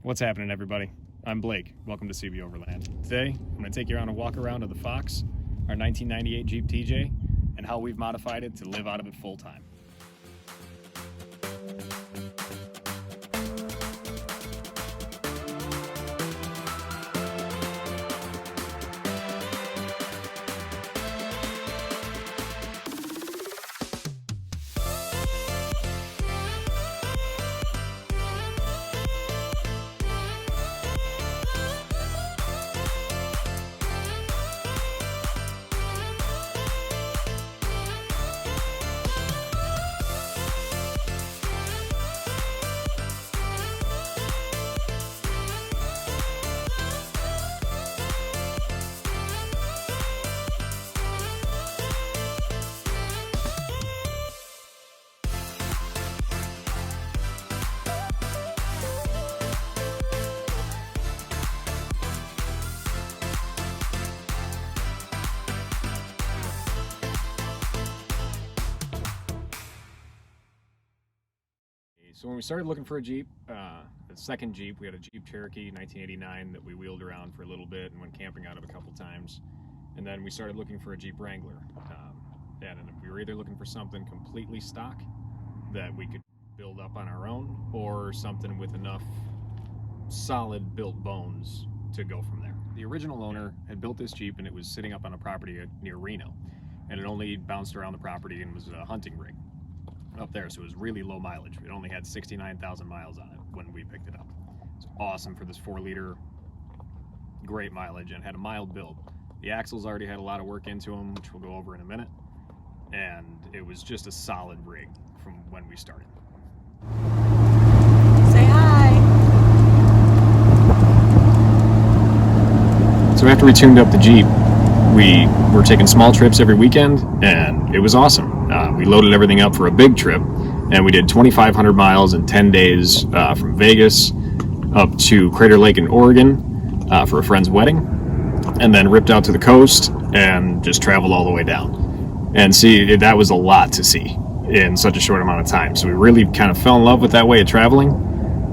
What's happening, everybody? I'm Blake. Welcome to CB Overland. Today, I'm going to take you on a walk around of the Fox, our 1998 Jeep TJ, and how we've modified it to live out of it full time. So when we started looking for a Jeep, the second Jeep, we had a Jeep Cherokee 1989 that we wheeled around for a little bit and went camping out of a couple times. And then we started looking for a Jeep Wrangler. And we were either looking for something completely stock that we could build up on our own, or something with enough solid built bones to go from there. The original owner had built this Jeep and it was sitting up on a property near Reno. And it only bounced around the property and was a hunting rig up there, so it was really low mileage. It only had 69,000 miles on it when we picked it up. It's awesome for this 4-liter, great mileage, and had a mild build. The axles already had a lot of work into them, which we'll go over in a minute, and it was just a solid rig from when we started. Say hi! So after we tuned up the Jeep, we were taking small trips every weekend, and it was awesome. We loaded everything up for a big trip, and we did 2,500 miles in 10 days from Vegas up to Crater Lake in Oregon for a friend's wedding, and then ripped out to the coast and just traveled all the way down. And see, that was a lot to see in such a short amount of time. So we really kind of fell in love with that way of traveling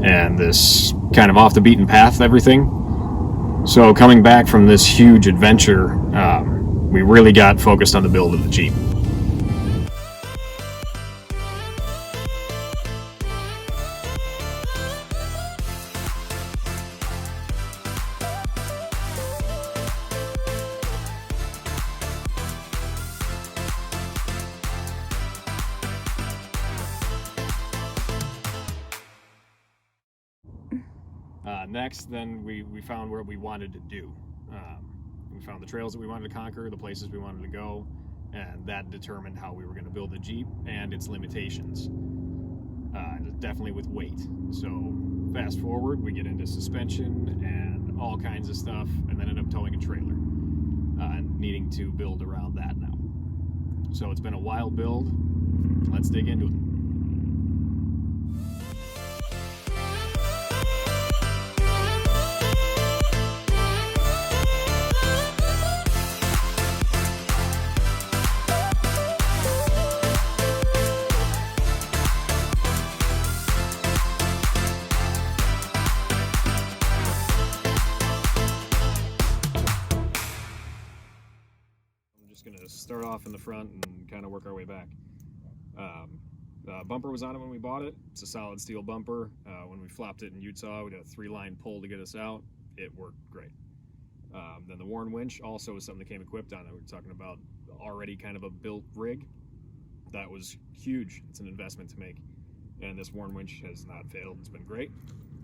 and this kind of off the beaten path everything. So coming back from this huge adventure, we really got focused on the build of the Jeep. Next, then we found where we wanted to do. We found the trails that we wanted to conquer, the places we wanted to go, and that determined how we were going to build the Jeep and its limitations. Definitely with weight. So fast forward, we get into suspension and all kinds of stuff, and then end up towing a trailer and needing to build around that now. So it's been a wild build. Let's dig into it. Going to start off in the front and kind of work our way back. Bumper was on it when we bought it. It's a solid steel bumper. When we flopped it in Utah, we did a 3-line pull to get us out. It worked great. Then the Warren winch also was something that came equipped on it. We were talking about already kind of a built rig. That was huge. It's an investment to make. And this Warren winch has not failed. It's been great.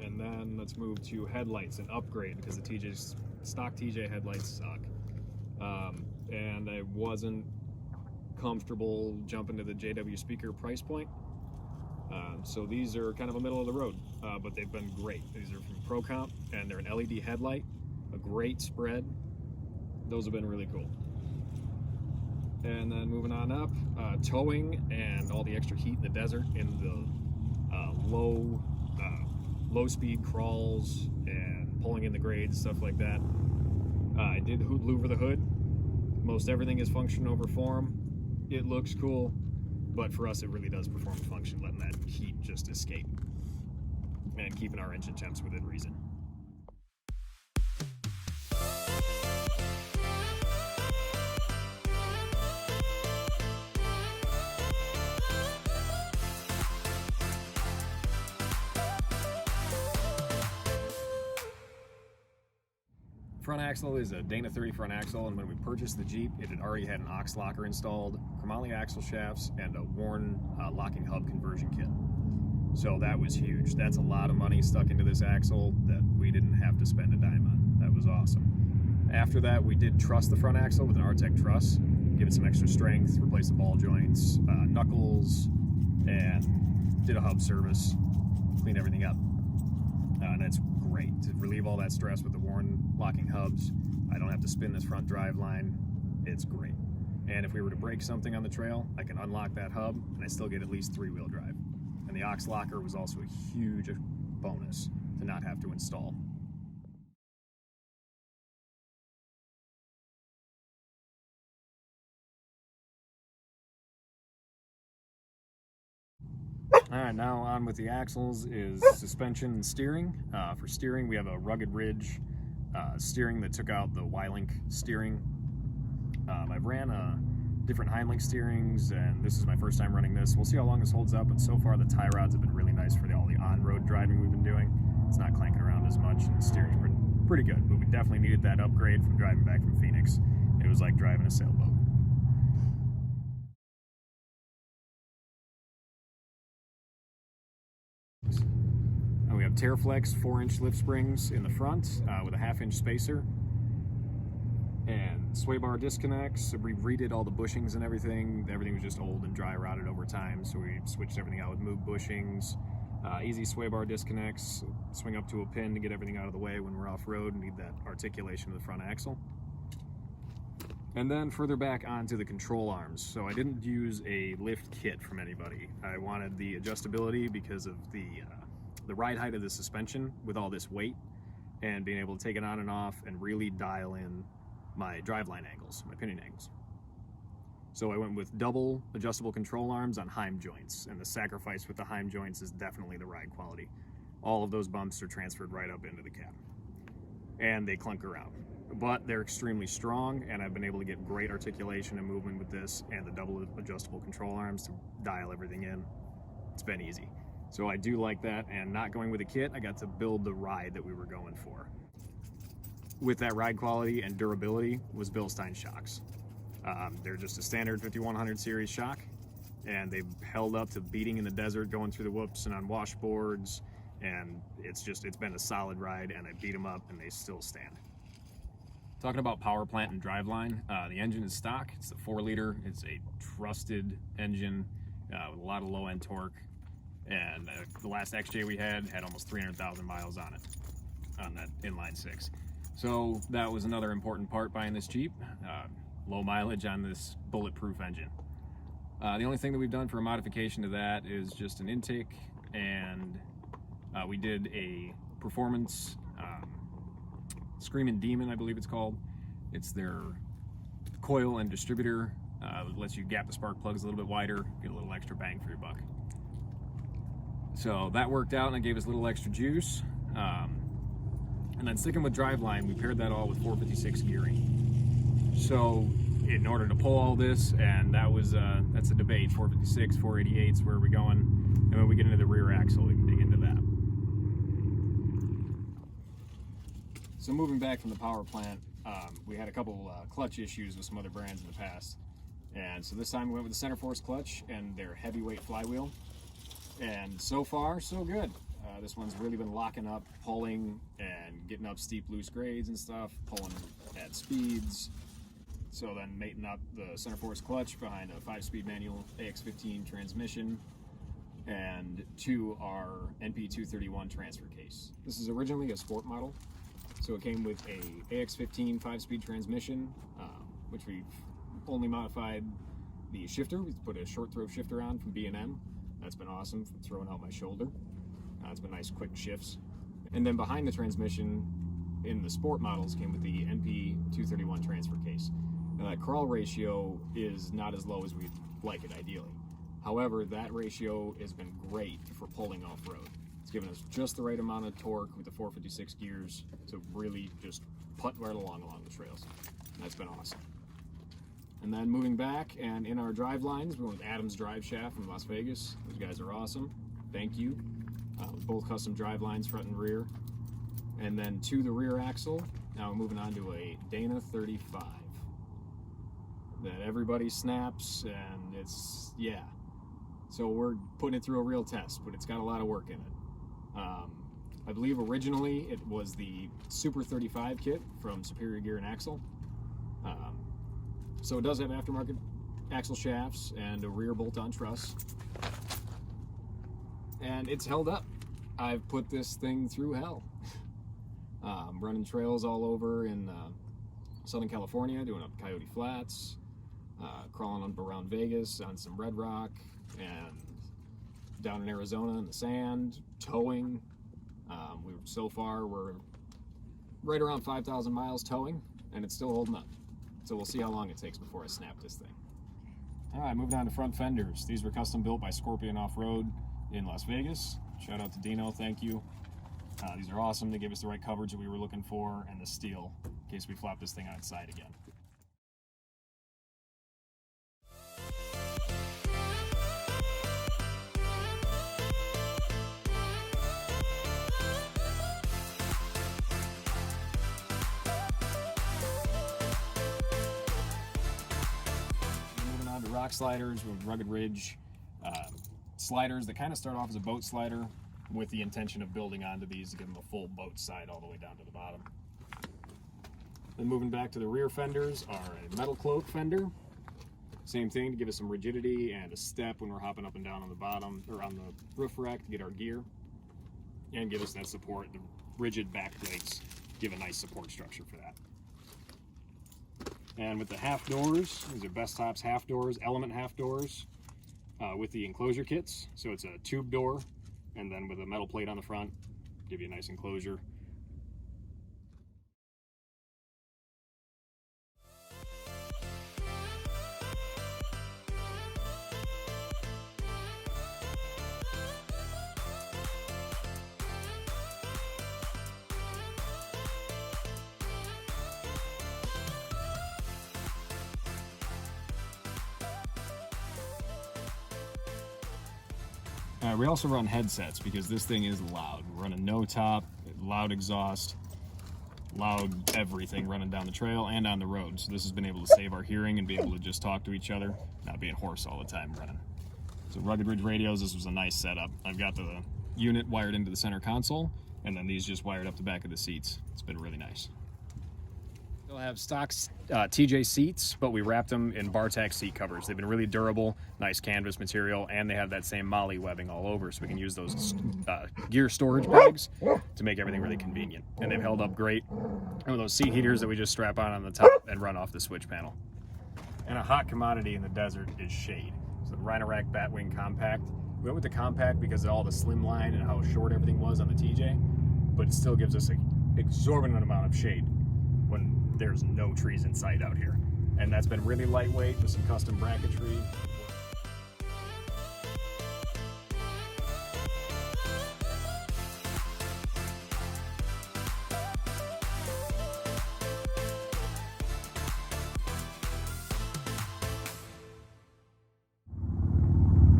And then let's move to headlights and upgrade, because the stock TJ headlights suck. And I wasn't comfortable jumping to the JW speaker price point. So these are kind of a middle of the road, but they've been great. These are from ProComp, and they're an LED headlight, a great spread. Those have been really cool. And then moving on up, towing and all the extra heat in the desert in the low speed crawls and pulling in the grades, stuff like that. I did louver the hood. Most everything is function over form. It looks cool, but for us it really does perform a function, letting that heat just escape. and keeping our engine temps within reason. Front axle is a Dana 30 front axle, and when we purchased the Jeep, it had already had an aux locker installed, chromoly axle shafts, and a worn locking hub conversion kit. So that was huge. That's a lot of money stuck into this axle that we didn't have to spend a dime on. That was awesome. After that, we did truss the front axle with an Artec truss, give it some extra strength, replace the ball joints, knuckles, and did a hub service, cleaned everything up. And it's great to relieve all that stress with the worn locking hubs. I don't have to spin this front drive line. It's great. And if we were to break something on the trail, I can unlock that hub and I still get at least 3-wheel drive. And the aux locker was also a huge bonus to not have to install. All right, now on with the axles is suspension and steering. For steering, we have a rugged ridge steering that took out the Y-link steering. I've ran different Heinlink steerings, and this is my first time running this. We'll see how long this holds up, but so far the tie rods have been really nice for all the on-road driving we've been doing. It's not clanking around as much, and the steering's pretty good, but we definitely needed that upgrade from driving back from Phoenix. It was like driving a sailboat. We have Terraflex 4-inch lift springs in the front with a 1/2-inch spacer, and sway bar disconnects. We redid all the bushings and everything. Everything was just old and dry rotted over time, so we switched everything out with moved bushings, easy sway bar disconnects, swing up to a pin to get everything out of the way when we're off-road and need that articulation of the front axle. And then further back onto the control arms. So I didn't use a lift kit from anybody. I wanted the adjustability because of the ride height of the suspension with all this weight, and being able to take it on and off and really dial in my driveline angles, my pinion angles. So I went with double adjustable control arms on Heim joints, and the sacrifice with the Heim joints is definitely the ride quality. All of those bumps are transferred right up into the cab, and they clunk around. But they're extremely strong, and I've been able to get great articulation and movement with this and the double adjustable control arms to dial everything in. It's been easy. So I do like that, and not going with a kit, I got to build the ride that we were going for. With that ride quality and durability was Bilstein shocks. They're just a standard 5100 series shock, and they've held up to beating in the desert, going through the whoops and on washboards, and it's been a solid ride, and I beat them up and they still stand. Talking about power plant and driveline, the engine is stock. It's a 4-liter. It's a trusted engine with a lot of low-end torque. And the last XJ we had almost 300,000 miles on it, on that inline 6. So that was another important part buying this Jeep. Low mileage on this bulletproof engine. The only thing that we've done for a modification to that is just an intake, and we did a performance Screaming Demon, I believe it's called. It's their coil and distributor. It lets you gap the spark plugs a little bit wider, get a little extra bang for your buck. So that worked out, and it gave us a little extra juice. And then sticking with driveline, we paired that all with 456 gearing. So in order to pull all this, and that's a debate, 456, 488s, where are we going? And when we get into the rear axle, we can dig into that. So moving back from the power plant, we had a couple clutch issues with some other brands in the past. And so this time we went with the center force clutch and their heavyweight flywheel. And so far, so good. This one's really been locking up, pulling, and getting up steep loose grades and stuff, pulling at speeds. So then mating up the center force clutch behind a 5-speed manual AX15 transmission and to our NP231 transfer case. This is originally a sport model, so it came with a AX15 5-speed transmission, which we've only modified the shifter. We put a short throw shifter on from B&M. That's been awesome for throwing out my shoulder. It's been nice quick shifts. And then behind the transmission in the sport models came with the NP231 transfer case. Now that crawl ratio is not as low as we'd like it ideally. However, that ratio has been great for pulling off-road. It's giving us just the right amount of torque with the 456 gears to really just putt right along the trails. That's been awesome. And then moving back and in our drive lines, we went with Adam's Drive Shaft from Las Vegas. Those guys are awesome. Thank you. Both custom drive lines, front and rear. And then to the rear axle, now we're moving on to a Dana 35 that everybody snaps, and it's, yeah. So we're putting it through a real test, but it's got a lot of work in it. I believe originally it was the Super 35 kit from Superior Gear and Axle. So it does have aftermarket axle shafts and a rear bolt-on truss. And it's held up. I've put this thing through hell. Running trails all over in Southern California, doing up Coyote Flats, crawling up around Vegas on some Red Rock, and down in Arizona in the sand, towing. We're right around 5,000 miles towing, and it's still holding up. So we'll see how long it takes before I snap this thing. All right, moving on to front fenders. These were custom built by Scorpion Off-Road in Las Vegas. Shout out to Dino, thank you. These are awesome. They gave us the right coverage that we were looking for, and the steel in case we flop this thing on its side again. Rock sliders with Rugged Ridge sliders that kind of start off as a boat slider with the intention of building onto these to give them a full boat side all the way down to the bottom. Then moving back to the rear fenders are a metal cloak fender. Same thing to give us some rigidity and a step when we're hopping up and down on the bottom or on the roof rack to get our gear, and give us that support. The rigid back plates give a nice support structure for that. And with the half doors, these are Best Tops half doors, Element half doors with the enclosure kits. So it's a tube door, and then with a metal plate on the front, give you a nice enclosure. We also run headsets because this thing is loud. We're running no top, loud exhaust, loud everything running down the trail and on the road. So this has been able to save our hearing and be able to just talk to each other, not being hoarse all the time running. So Rugged Ridge radios, this was a nice setup. I've got the unit wired into the center console, and then these just wired up the back of the seats. It's been really nice. They'll have stock TJ seats, but we wrapped them in Bartack seat covers. They've been really durable, nice canvas material, and they have that same Molly webbing all over, so we can use those gear storage bags to make everything really convenient. And they've held up great. And with those seat heaters that we just strap on the top and run off the switch panel. And a hot commodity in the desert is shade. So the Rhino-Rack Batwing Compact. We went with the Compact because of all the slim line and how short everything was on the TJ, but it still gives us an exorbitant amount of shade when there's no trees in sight out here. And that's been really lightweight with some custom bracketry.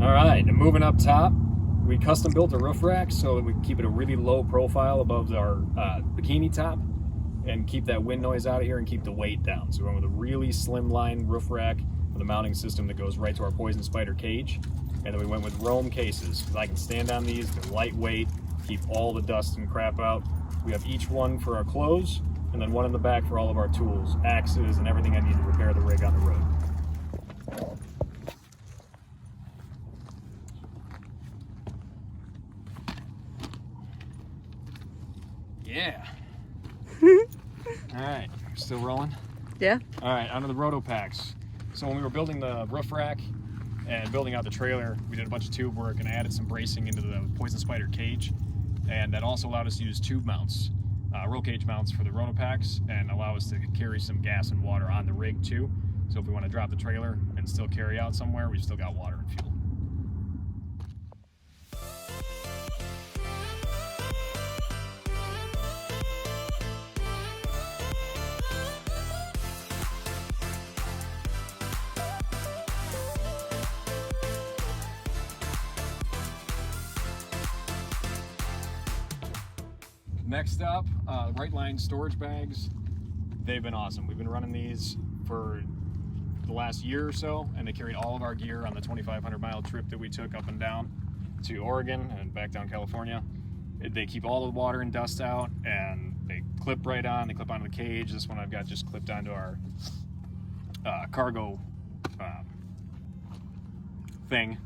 All right, and moving up top, we custom built a roof rack so that we can keep it a really low profile above our bikini top, and keep that wind noise out of here and keep the weight down. So we went with a really slimline roof rack with a mounting system that goes right to our poison spider cage. And then we went with Rome cases. I can stand on these, they're lightweight, keep all the dust and crap out. We have each one for our clothes, and then one in the back for all of our tools, axes, and everything I need to repair the rig on the road. Yeah. All right, still rolling? Yeah. All right, onto the roto packs. So when we were building the roof rack and building out the trailer, we did a bunch of tube work and added some bracing into the poison spider cage, and that also allowed us to use tube mounts, roll cage mounts for the roto packs, and allow us to carry some gas and water on the rig too. So if we want to drop the trailer and still carry out somewhere, we've still got water and fuel. Next up, Right Line storage bags. They've been awesome. We've been running these for the last year or so, and they carried all of our gear on the 2,500-mile trip that we took up and down to Oregon and back down California. They keep all the water and dust out, and they clip right on. They clip onto the cage. This one I've got just clipped onto our cargo thing.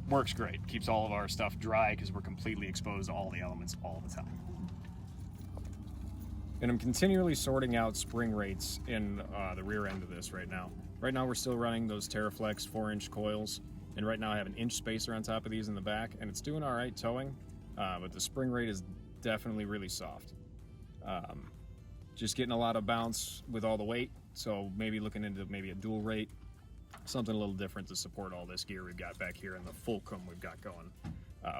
Works great. Keeps all of our stuff dry because we're completely exposed to all the elements all the time. And I'm continually sorting out spring rates in the rear end of this right now. Right now we're still running those TerraFlex 4-inch coils, and right now I have an inch spacer on top of these in the back, and it's doing all right towing, but the spring rate is definitely really soft. Just getting a lot of bounce with all the weight, so maybe looking into maybe a dual rate, something a little different to support all this gear we've got back here and the fulcrum we've got going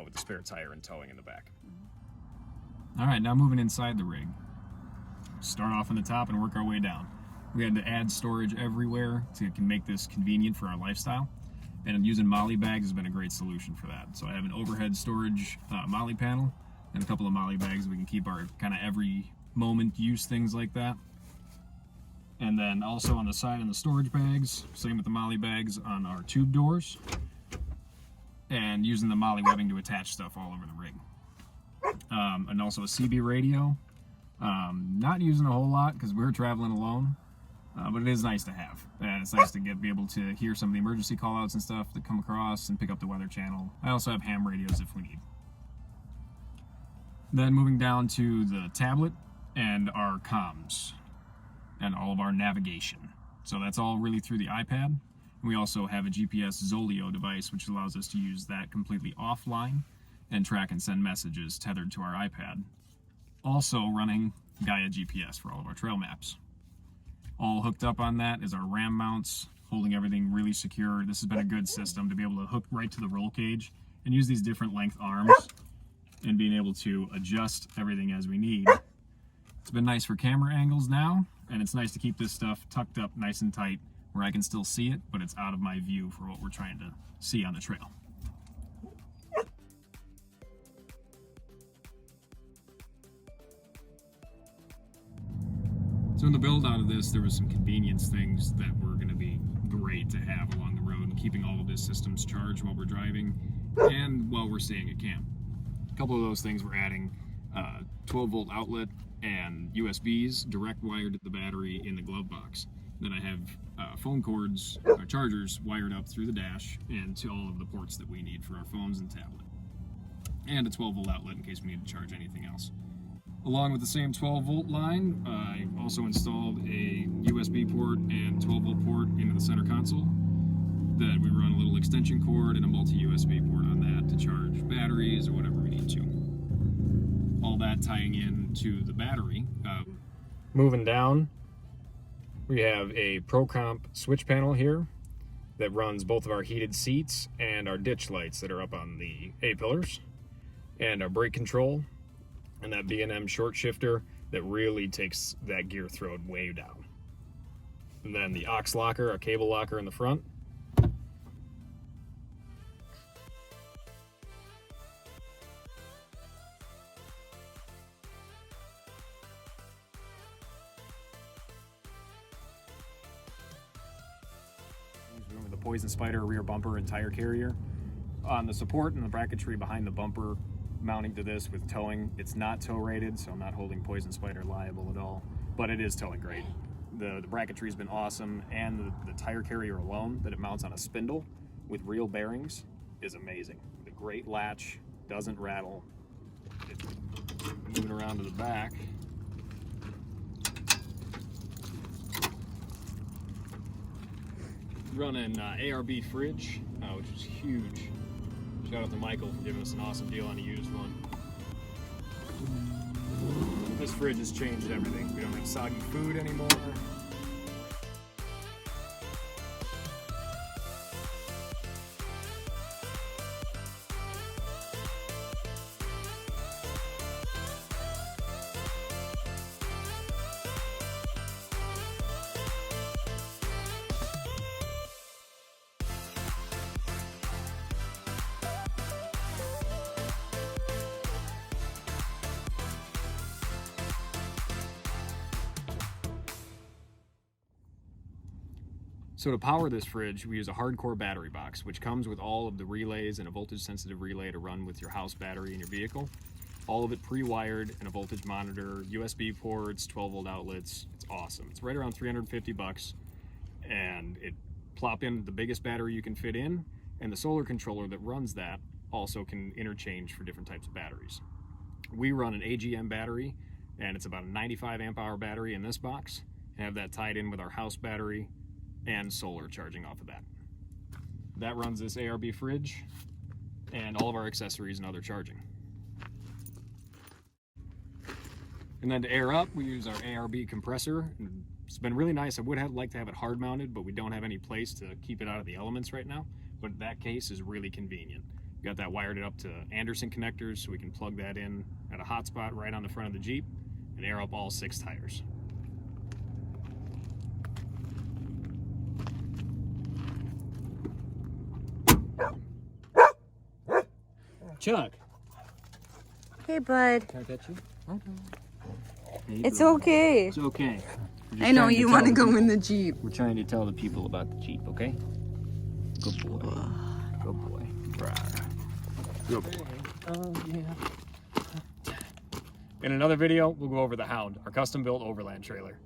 with the spare tire and towing in the back. All right, now moving inside the rig. Start off on the top and work our way down. We had to add storage everywhere to make this convenient for our lifestyle, and using molly bags has been a great solution for that. So I have an overhead storage molly panel and a couple of molly bags. We can keep our kind of every moment use things like that. And then also on the side in the storage bags, same with the molly bags on our tube doors, and using the molly webbing to attach stuff all over the rig. And also a CB radio. Not using a whole lot because we're traveling alone, but it is nice to have. And it's nice to be able to hear some of the emergency call-outs and stuff that come across and pick up the weather channel. I also have ham radios if we need. Then moving down to the tablet and our comms and all of our navigation. So that's all really through the iPad. We also have a GPS Zoleo device, which allows us to use that completely offline and track and send messages tethered to our iPad. Also running Gaia GPS for all of our trail maps. All hooked up on that is our ram mounts, holding everything really secure. This has been a good system to be able to hook right to the roll cage and use these different length arms and being able to adjust everything as we need. It's been nice for camera angles now, and it's nice to keep this stuff tucked up nice and tight where I can still see it, but it's out of my view for what we're trying to see on the trail. So in the build out of this, there was some convenience things that were going to be great to have along the road, and keeping all of this systems charged while we're driving and while we're staying at camp. A couple of those things were adding 12-volt outlet and USBs direct wired to the battery in the glove box. Then I have phone cords, chargers wired up through the dash and to all of the ports that we need for our phones and tablet. And a 12-volt outlet in case we need to charge anything else. Along with the same 12-volt line, I also installed a USB port and 12-volt port into the center console that we run a little extension cord and a multi-USB port on that to charge batteries or whatever we need to. All that tying in to the battery. Moving down, we have a ProComp switch panel here that runs both of our heated seats and our ditch lights that are up on the A-pillars, and our brake control, and that B&M short shifter that really takes that gear throw way down. And then the aux locker, our cable locker in the front. With the Poison Spider rear bumper and tire carrier. On the support and the bracketry behind the bumper, mounting to this with towing, it's not tow rated, so I'm not holding Poison Spider liable at all, but it is towing great. The bracketry has been awesome, and the tire carrier alone that it mounts on a spindle with real bearings is amazing. The great latch, doesn't rattle. Moving around to the back. Running ARB fridge, which is huge. Shout out to Michael for giving us an awesome deal on a used one. This fridge has changed everything. We don't have soggy food anymore. So to power this fridge, we use a hardcore battery box, which comes with all of the relays and a voltage-sensitive relay to run with your house battery in your vehicle. All of it pre-wired and a voltage monitor, USB ports, 12-volt outlets. It's awesome. It's right around 350 bucks, and it plop in the biggest battery you can fit in, and the solar controller that runs that also can interchange for different types of batteries. We run an AGM battery, and it's about a 95 amp hour battery in this box, and have that tied in with our house battery and solar charging off of that. That runs this ARB fridge and all of our accessories and other charging. And then to air up, we use our ARB compressor. And it's been really nice. I would have liked to have it hard mounted, but we don't have any place to keep it out of the elements right now. But that case is really convenient. We got that wired up to Anderson connectors, so we can plug that in at a hotspot right on the front of the Jeep and air up all 6 tires. Chuck. Hey, bud. Can I pet you? It's okay. It's okay. I know you want to go in the Jeep. We're trying to tell the people about the Jeep, okay? Good boy. Good boy. Good boy. Oh, yeah. In another video, we'll go over the Hound, our custom-built Overland trailer.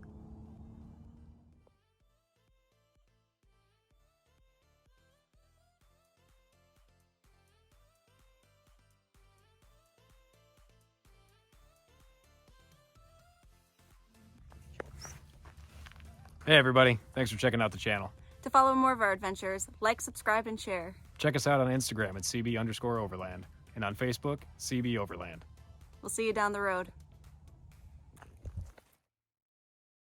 Hey everybody, thanks for checking out the channel. To follow more of our adventures, like, subscribe, and share. Check us out on Instagram at CB_Overland and on Facebook, CB Overland. We'll see you down the road.